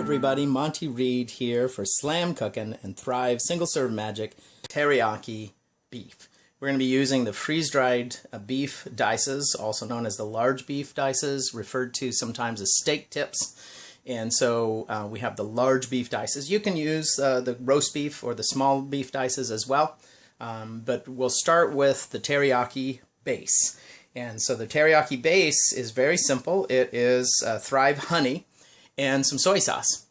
everybody, Monty Reed here for Slamcooking and Thrive Single Serve Magic Teriyaki Beef. We're going to be using the freeze-dried beef dices, also known as the large beef dices, referred to sometimes as steak tips. And so we have the large beef dices. You can use the roast beef or the small beef dices as well, but we'll start with the teriyaki base. And so the teriyaki base is very simple. It is Thrive honey and some soy sauce.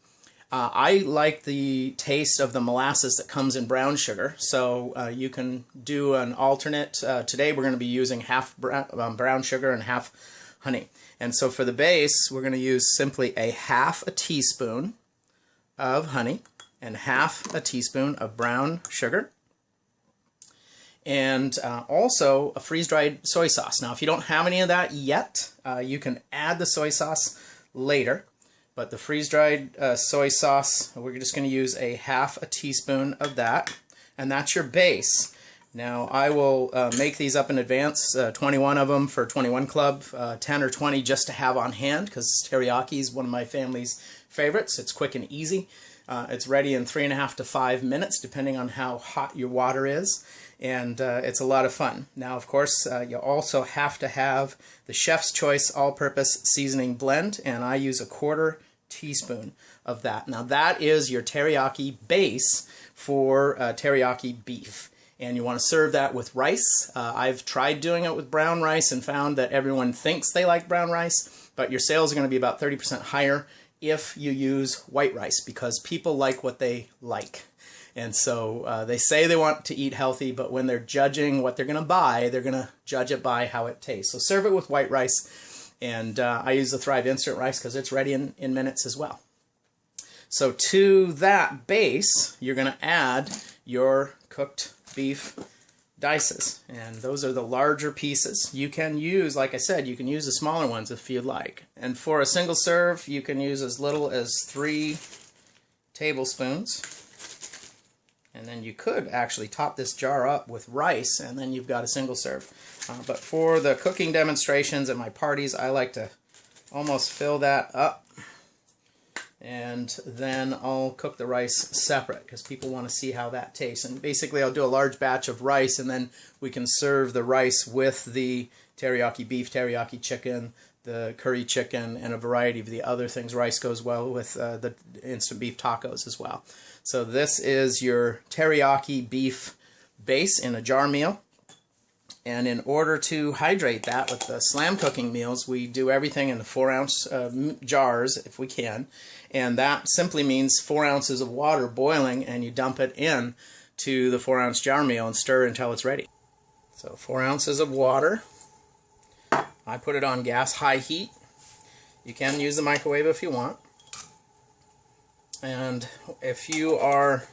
I like the taste of the molasses that comes in brown sugar, so you can do an alternate. Today we're going to be using half brown sugar and half honey. And so for the base, we're going to use simply half a teaspoon of honey and half a teaspoon of brown sugar. And also a freeze-dried soy sauce. Now, if you don't have any of that yet, you can add the soy sauce later. But the freeze-dried soy sauce, we're just going to use half a teaspoon of that. And that's your base. Now, I will make these up in advance, 21 of them for 21 Club, 10 or 20 just to have on hand, because teriyaki is one of my family's favorites. It's quick and easy. It's ready in 3.5 to 5 minutes, depending on how hot your water is. And it's a lot of fun. Now, of course, you also have to have the Chef's Choice All-Purpose Seasoning Blend, and I use 1/4 teaspoon of that. Now, that is your teriyaki base for teriyaki beef. And you want to serve that with rice. I've tried doing it with brown rice and found that everyone thinks they like brown rice, but your sales are going to be about 30% higher if you use white rice, because people like what they like. And so they say they want to eat healthy, but when they're judging what they're going to buy, they're going to judge it by how it tastes. So serve it with white rice. And I use the Thrive Instant Rice because it's ready in minutes as well. So to that base, you're going to add your cooked beef dices. And those are the larger pieces. You can use, like I said, you can use the smaller ones if you'd like. And for a single serve, you can use as little as 3 tablespoons. And then you could actually top this jar up with rice, and then you've got a single serve. But for the cooking demonstrations at my parties, I like to almost fill that up. And then I'll cook the rice separate, because people want to see how that tastes. And basically I'll do a large batch of rice, and then we can serve the rice with the teriyaki beef, teriyaki chicken, the curry chicken, and a variety of the other things. Rice goes well with the instant beef tacos as well. So this is your teriyaki beef base in a jar meal. And in order to hydrate that with the Slamcooking meals, we do everything in the 4-ounce jars if we can. And that simply means 4 ounces of water boiling, and you dump it in to the 4-ounce jar meal and stir until it's ready. So 4 ounces of water. I put it on gas high heat. You can use the microwave if you want. And if you are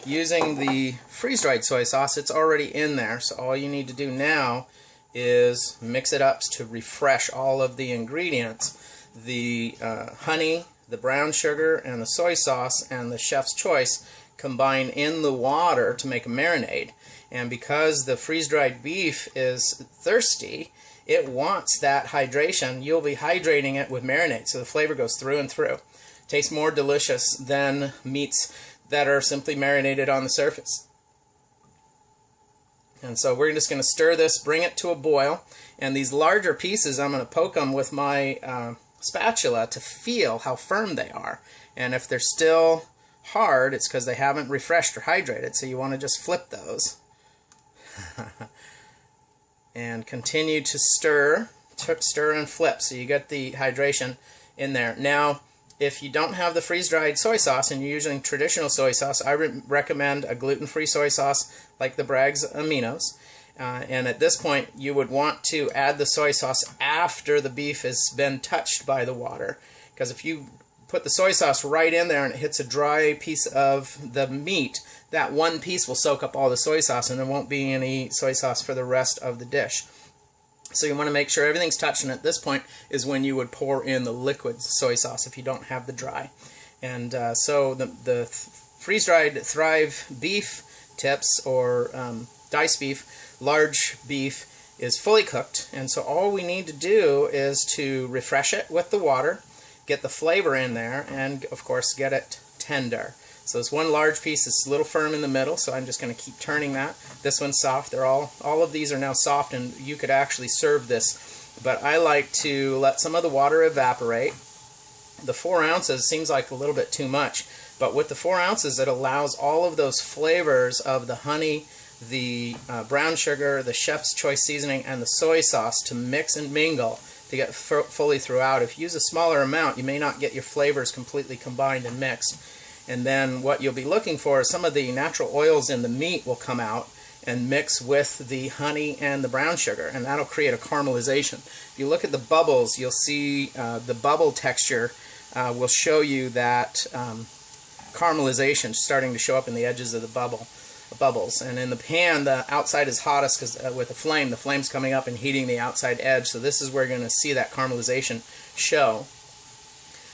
using the freeze-dried soy sauce, it's already in there. So all you need to do now is mix it up to refresh all of the ingredients. The honey, the brown sugar, and the soy sauce, and the Chef's Choice combine in the water to make a marinade. And because the freeze-dried beef is thirsty, it wants that hydration. You'll be hydrating it with marinade, so the flavor goes through and through. Tastes more delicious than meats that are simply marinated on the surface. And so we're just going to stir this, bring it to a boil, and these larger pieces, I'm going to poke them with my spatula to feel how firm they are. And if they're still hard, it's because they haven't refreshed or hydrated, so you want to just flip those. And continue to stir and flip, so you get the hydration in there. Now, if you don't have the freeze-dried soy sauce and you're using traditional soy sauce, I recommend a gluten-free soy sauce like the Bragg's Aminos. And at this point, you would want to add the soy sauce after the beef has been touched by the water. Because if you put the soy sauce right in there and it hits a dry piece of the meat, that one piece will soak up all the soy sauce, and there won't be any soy sauce for the rest of the dish. So you want to make sure everything's touched, and at this point is when you would pour in the liquid soy sauce if you don't have the dry. And so the freeze-dried Thrive beef tips, or diced beef, large beef, is fully cooked. And so all we need to do is to refresh it with the water get the flavor in there, and of course get it tender. So this one large piece is a little firm in the middle, so I'm just going to keep turning that. This one's soft. They're all of these are now soft, and you could actually serve this. But I like to let some of the water evaporate. The 4 ounces seems like a little bit too much, but with the 4 ounces it allows all of those flavors of the honey, the brown sugar, the chef's choice seasoning, and the soy sauce to mix and mingle to get fully throughout. If you use a smaller amount, you may not get your flavors completely combined and mixed. And then what you'll be looking for is some of the natural oils in the meat will come out and mix with the honey and the brown sugar, and that'll create a caramelization. If you look at the bubbles, you'll see the bubble texture will show you that caramelization starting to show up in the edges of the bubbles. And in the pan, the outside is hottest because with the flame's coming up and heating the outside edge. So this is where you're going to see that caramelization show.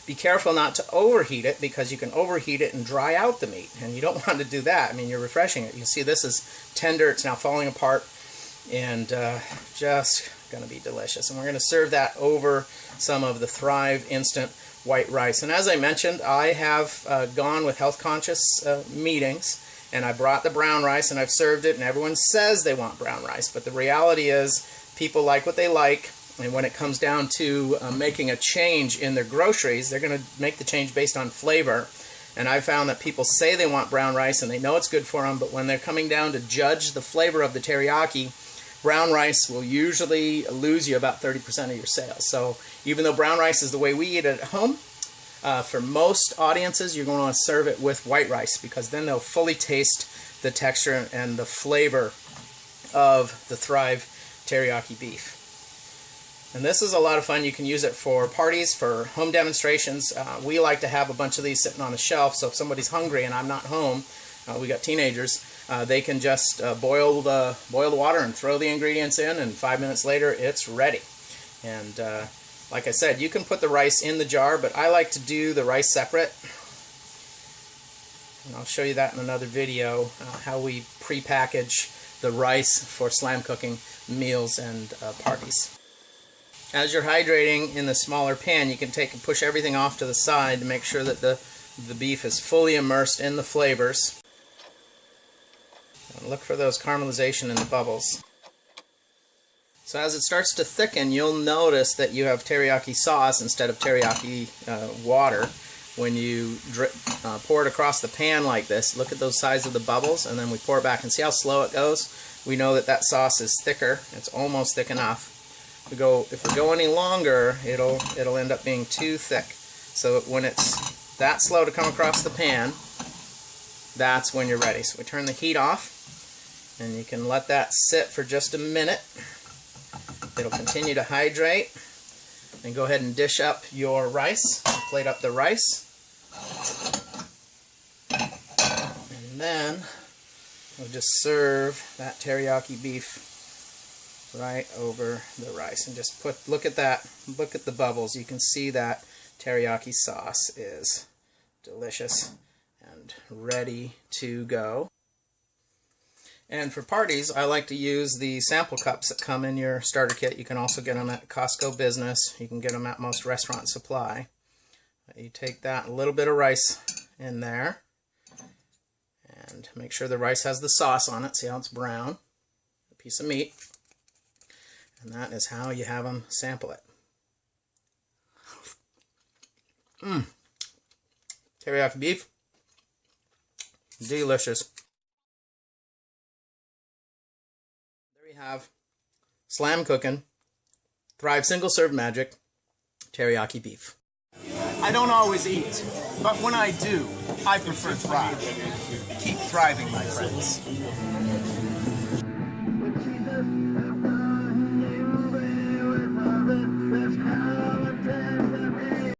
Be careful not to overheat it, because you can overheat it and dry out the meat, and you don't want to do that. I mean, you're refreshing it. You can see this is tender. It's now falling apart, and just going to be delicious. And we're going to serve that over some of the Thrive instant white rice. And as I mentioned, I have gone with health-conscious meetings, and I brought the brown rice, and I've served it, and everyone says they want brown rice, but the reality is people like what they like. And when it comes down to making a change in their groceries, they're going to make the change based on flavor. And I've found that people say they want brown rice and they know it's good for them, but when they're coming down to judge the flavor of the teriyaki, brown rice will usually lose you about 30% of your sales. So even though brown rice is the way we eat it at home, for most audiences you're going to want to serve it with white rice, because then they'll fully taste the texture and the flavor of the Thrive teriyaki beef. And this is a lot of fun. You can use it for parties, for home demonstrations. We like to have a bunch of these sitting on a shelf, so if somebody's hungry and I'm not home, we got teenagers, they can just boil the water and throw the ingredients in, and 5 minutes later it's ready. And like I said, you can put the rice in the jar, but I like to do the rice separate. And I'll show you that in another video, how we pre-package the rice for slam cooking meals and parties. As you're hydrating in the smaller pan, you can take and push everything off to the side to make sure that the beef is fully immersed in the flavors. And look for those caramelization in the bubbles. So as it starts to thicken, you'll notice that you have teriyaki sauce instead of teriyaki water. When you pour it across the pan like this, look at those sides of the bubbles, and then we pour it back and see how slow it goes. We know that that sauce is thicker. It's almost thick enough. If we go any longer, it'll end up being too thick. So when it's that slow to come across the pan, that's when you're ready. So we turn the heat off, and you can let that sit for just a minute. It'll continue to hydrate. And go ahead and dish up your rice. Plate up the rice. And then we'll just serve that teriyaki beef right over the rice, and just look at that, look at the bubbles. You can see that teriyaki sauce is delicious and ready to go. And for parties, I like to use the sample cups that come in your starter kit. You can also get them at Costco Business. You can get them at most restaurant supply. You take that, a little bit of rice in there, and make sure the rice has the sauce on it. See how it's brown? A piece of meat. And that is how you have them sample it. Teriyaki beef. Delicious. There you have Slamcooking Thrive Single Serve Magic Teriyaki Beef. I don't always eat, but when I do, I prefer Thrive. Keep thriving, my friends.